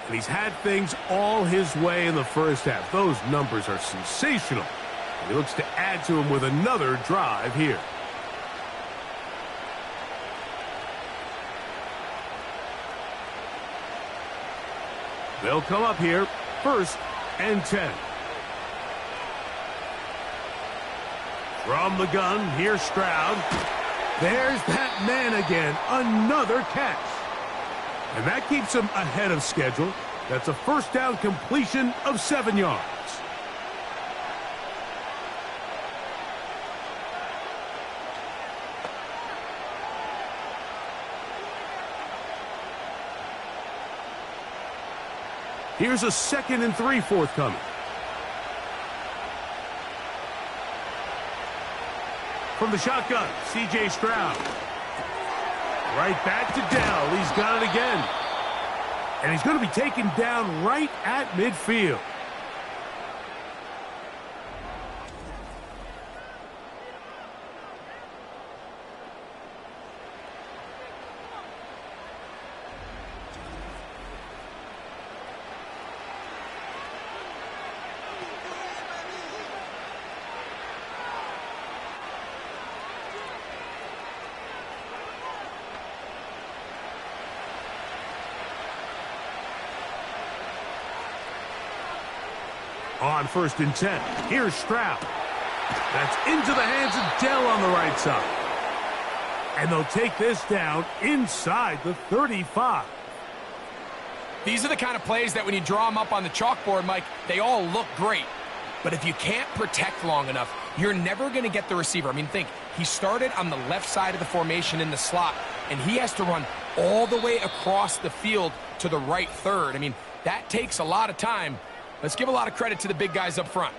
S1: And he's had things all his way in the first half. Those numbers are sensational. He looks to add to him with another drive here. They'll come up here, 1st and 10. From the gun, here's Stroud. There's that man again, another catch. And that keeps him ahead of schedule. That's a first down completion of 7 yards. Here's a 2nd and 3 forthcoming. From the shotgun, C.J. Stroud. Right back to Dell. He's got it again. And he's going to be taken down right at midfield. On 1st and 10, here's Stroud. That's into the hands of Dell on the right side. And they'll take this down inside the 35.
S2: These are the kind of plays that when you draw them up on the chalkboard, Mike, they all look great. But if you can't protect long enough, you're never going to get the receiver. I mean, think, he started on the left side of the formation in the slot, and he has to run all the way across the field to the right third. I mean, that takes a lot of time. Let's give a lot of credit to the big guys up front.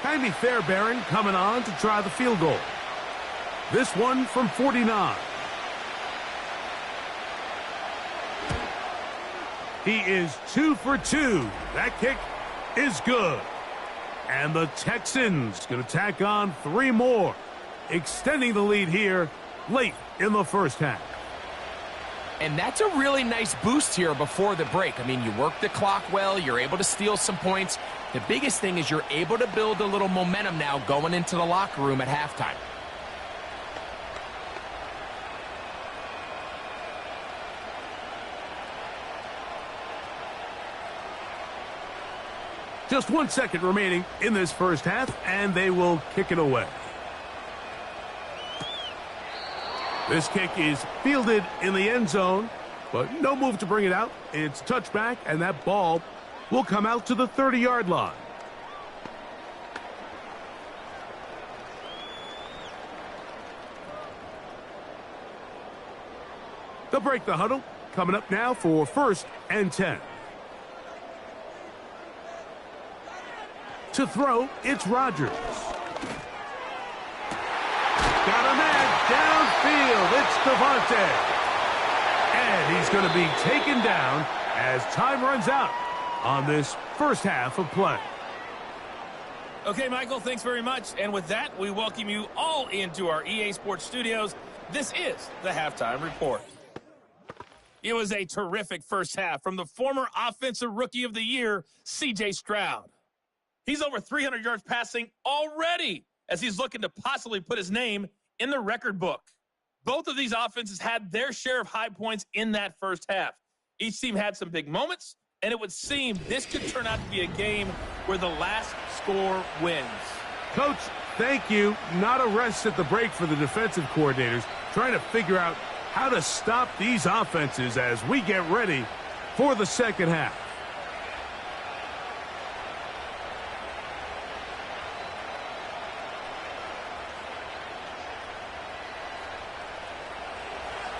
S1: Jaime Fairbairn coming on to try the field goal. This one from 49. He is 2 for 2. That kick is good. And the Texans going to tack on 3 more, extending the lead here late in the first half.
S2: And that's a really nice boost here before the break. I mean, you work the clock well. You're able to steal some points. The biggest thing is you're able to build a little momentum now going into the locker room at halftime.
S1: Just 1 second remaining in this first half, and they will kick it away. This kick is fielded in the end zone, but no move to bring it out. It's touchback, and that ball will come out to the 30-yard line. They'll break the huddle. Coming up now for 1st and 10. To throw, it's Rodgers. Got a man downfield. It's Devontae. And he's going to be taken down as time runs out on this first half of play.
S3: Okay, Michael, thanks very much. And with that, we welcome you all into our EA Sports Studios This is the Halftime Report. It was a terrific first half from the former Offensive Rookie of the Year, C.J. Stroud. He's over 300 yards passing already as he's looking to possibly put his name in the record book. Both of these offenses had their share of high points in that first half. Each team had some big moments, and it would seem this could turn out to be a game where the last score wins.
S1: Coach, thank you. Not a rest at the break for the defensive coordinators, trying to figure out how to stop these offenses as we get ready for the second half.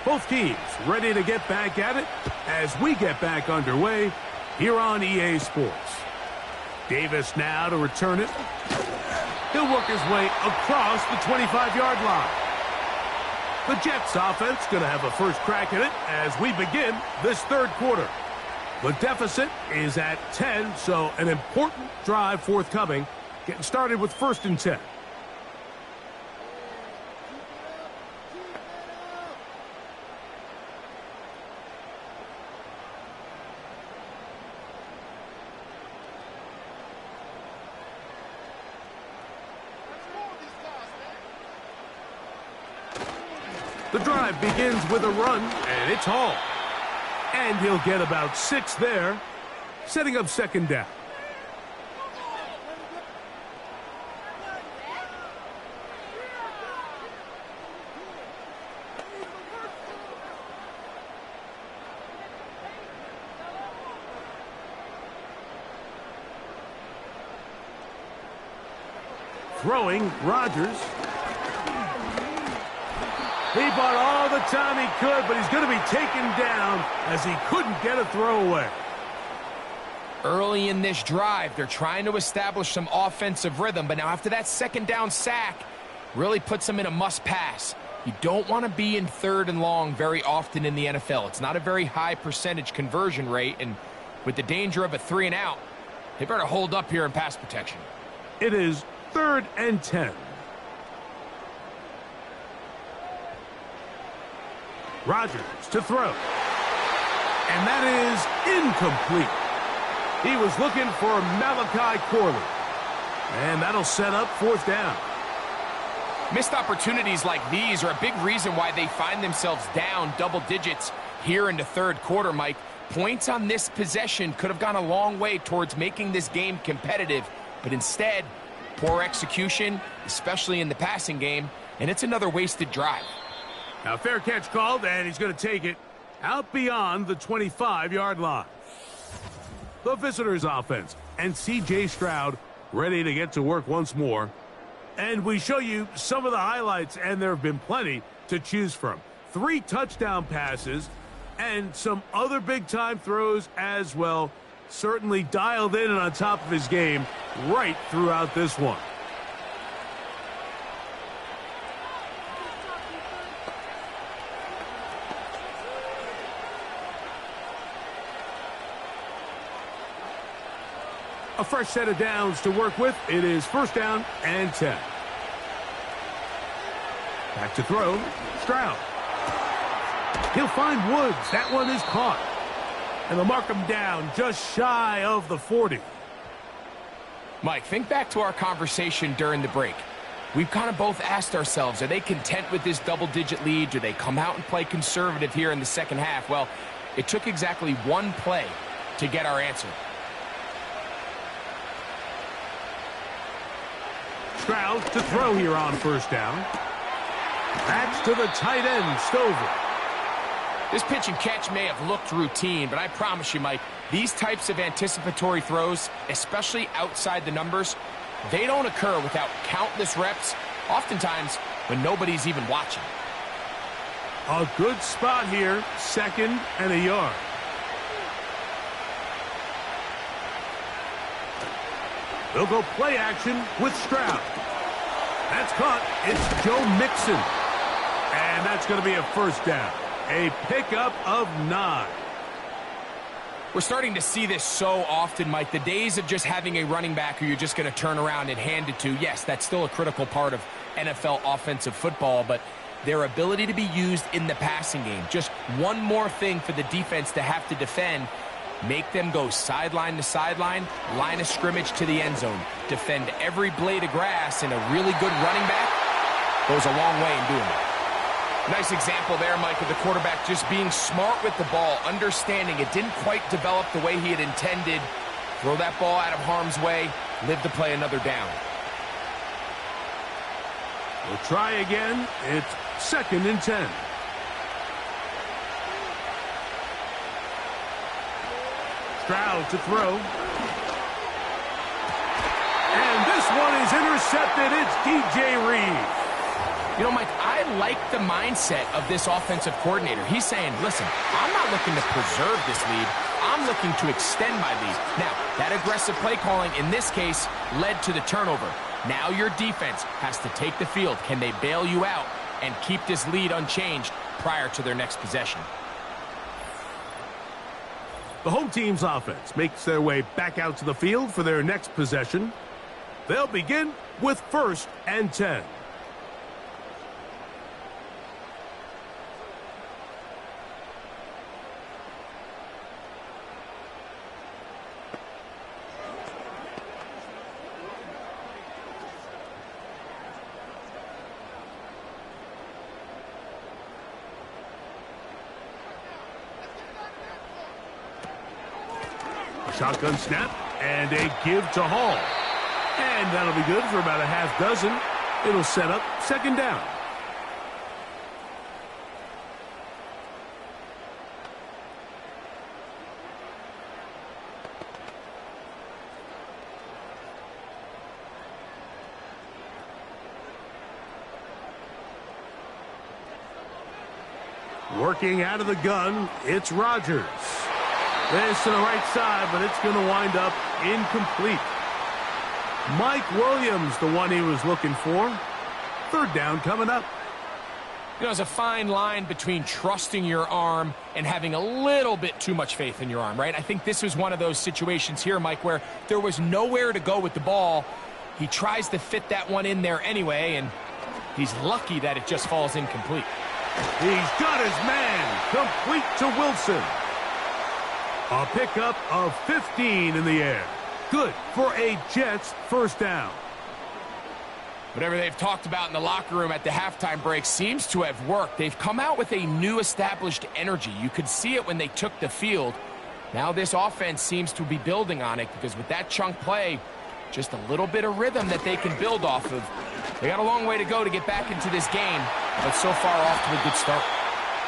S1: Both teams ready to get back at it as we get back underway here on EA Sports. Davis now to return it. He'll work his way across the 25-yard line. The Jets offense going to have a first crack at it as we begin this third quarter. The deficit is at 10, so an important drive forthcoming. Getting started with 1st and 10. The drive begins with a run, and it's Hall. And he'll get about 6 there, setting up second down. Throwing, Rodgers. He bought all the time he could, but he's going to be taken down as he couldn't get a throwaway.
S2: Early in this drive, they're trying to establish some offensive rhythm, but now after that second down sack, really puts them in a must-pass. You don't want to be in 3rd and long very often in the NFL. It's not a very high percentage conversion rate, and with the danger of a 3-and-out, they better hold up here in pass protection.
S1: It is 3rd and 10. Rodgers to throw. And that is incomplete. He was looking for Malachi Corley. And that'll set up 4th down.
S2: Missed opportunities like these are a big reason why they find themselves down double digits here in the third quarter, Mike. Points on this possession could have gone a long way towards making this game competitive, but instead, poor execution, especially in the passing game, and it's another wasted drive.
S1: Now, fair catch called, and he's going to take it out beyond the 25-yard line. The visitors' offense and C.J. Stroud ready to get to work once more. And we show you some of the highlights, and there have been plenty to choose from. 3 touchdown passes and some other big-time throws as well. Certainly dialed in and on top of his game right throughout this one. A fresh set of downs to work with. It is 1st down and 10. Back to throw. Stroud. He'll find Woods. That one is caught. And they'll mark him down just shy of the 40.
S2: Mike, think back to our conversation during the break. We've kind of both asked ourselves, are they content with this double-digit lead? Do they come out and play conservative here in the second half? Well, it took exactly one play to get our answer.
S1: Stroud to throw here on 1st down. That's to the tight end, Stover.
S2: This pitch and catch may have looked routine, but I promise you, Mike, these types of anticipatory throws, especially outside the numbers, they don't occur without countless reps, oftentimes when nobody's even watching.
S1: A good spot here, 2nd and a yard. They'll go play action with Stroud. That's caught. It's Joe Mixon. And that's going to be a 1st down. A pickup of 9.
S2: We're starting to see this so often, Mike. The days of just having a running back who you're just going to turn around and hand it to, yes, that's still a critical part of NFL offensive football, but their ability to be used in the passing game. Just one more thing for the defense to have to defend. Make them go sideline to sideline, line of scrimmage to the end zone. Defend every blade of grass, and a really good running back goes a long way in doing it. Nice example there, Mike, of the quarterback just being smart with the ball, understanding it didn't quite develop the way he had intended. Throw that ball out of harm's way, live to play another down.
S1: We'll try again. It's 2nd and 10. Stroud to throw. And this one is intercepted. It's DJ Reed.
S2: You know, Mike, I like the mindset of this offensive coordinator. He's saying, listen, I'm not looking to preserve this lead. I'm looking to extend my lead. Now, that aggressive play calling in this case led to the turnover. Now your defense has to take the field. Can they bail you out and keep this lead unchanged prior to their next possession?
S1: The home team's offense makes their way back out to the field for their next possession. They'll begin with 1st and 10. Shotgun snap, and a give to Hall. And that'll be good for about a half dozen. It'll set up 2nd down. Working out of the gun, it's Rodgers. This to the right side, but it's going to wind up incomplete. Mike Williams, the one he was looking for. 3rd down coming up.
S2: You know, there's a fine line between trusting your arm and having a little bit too much faith in your arm, right? I think this was one of those situations here, Mike, where there was nowhere to go with the ball. He tries to fit that one in there anyway, and he's lucky that it just falls incomplete.
S1: He's got his man. Complete to Wilson. A pickup of 15 in the air. Good for a Jets 1st down.
S2: Whatever they've talked about in the locker room at the halftime break seems to have worked. They've come out with a new established energy. You could see it when they took the field. Now this offense seems to be building on it because with that chunk play, just a little bit of rhythm that they can build off of. They got a long way to go to get back into this game, but so far off to a good start.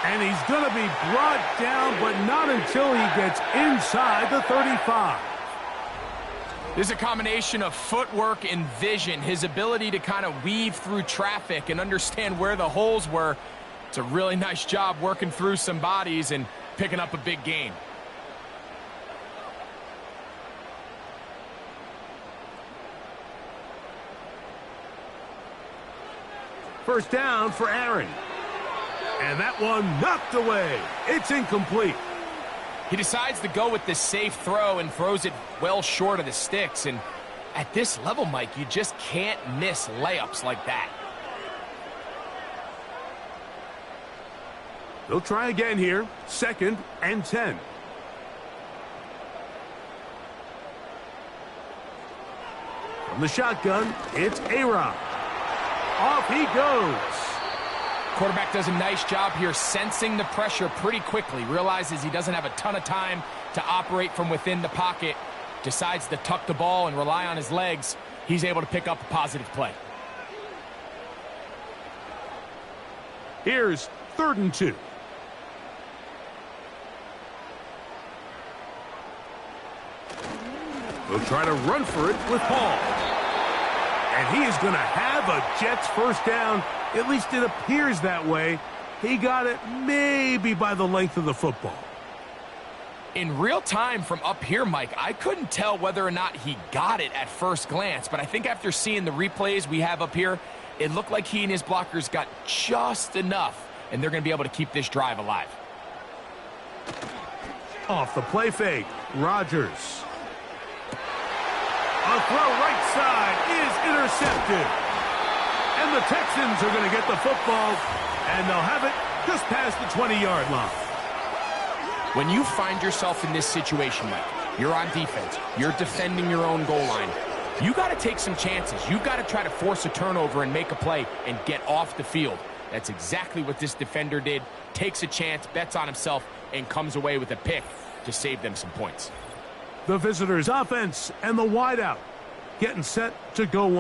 S1: And he's going to be brought down, but not until he gets inside the 35.
S2: This is a combination of footwork and vision, his ability to kind of weave through traffic and understand where the holes were. It's a really nice job working through some bodies and picking up a big gain.
S1: First down for Aaron. And that one knocked away. It's incomplete.
S2: He decides to go with the safe throw and throws it well short of the sticks. And at this level, Mike, you just can't miss layups like that.
S1: They'll try again here. 2nd and 10. From the shotgun, it's A-Rod. Off he goes.
S2: Quarterback does a nice job here sensing the pressure pretty quickly. Realizes he doesn't have a ton of time to operate from within the pocket. Decides to tuck the ball and rely on his legs. He's able to pick up a positive play.
S1: Here's 3rd and 2. They'll try to run for it with Hall. And he is going to have a Jets first down. At least it appears that way. He got it maybe by the length of the football.
S2: In real time from up here, Mike, I couldn't tell whether or not he got it at first glance, but I think after seeing the replays we have up here, it looked like he and his blockers got just enough, and they're going to be able to keep this drive alive.
S1: Off the play fake, Rodgers. A throw right side is intercepted. And the Texans are going to get the football, and they'll have it just past the 20-yard line.
S2: When you find yourself in this situation, Mike, you're on defense, you're defending your own goal line, you got to take some chances. You've got to try to force a turnover and make a play and get off the field. That's exactly what this defender did. Takes a chance, bets on himself, and comes away with a pick to save them some points.
S1: The visitors' offense and the wideout getting set to go one.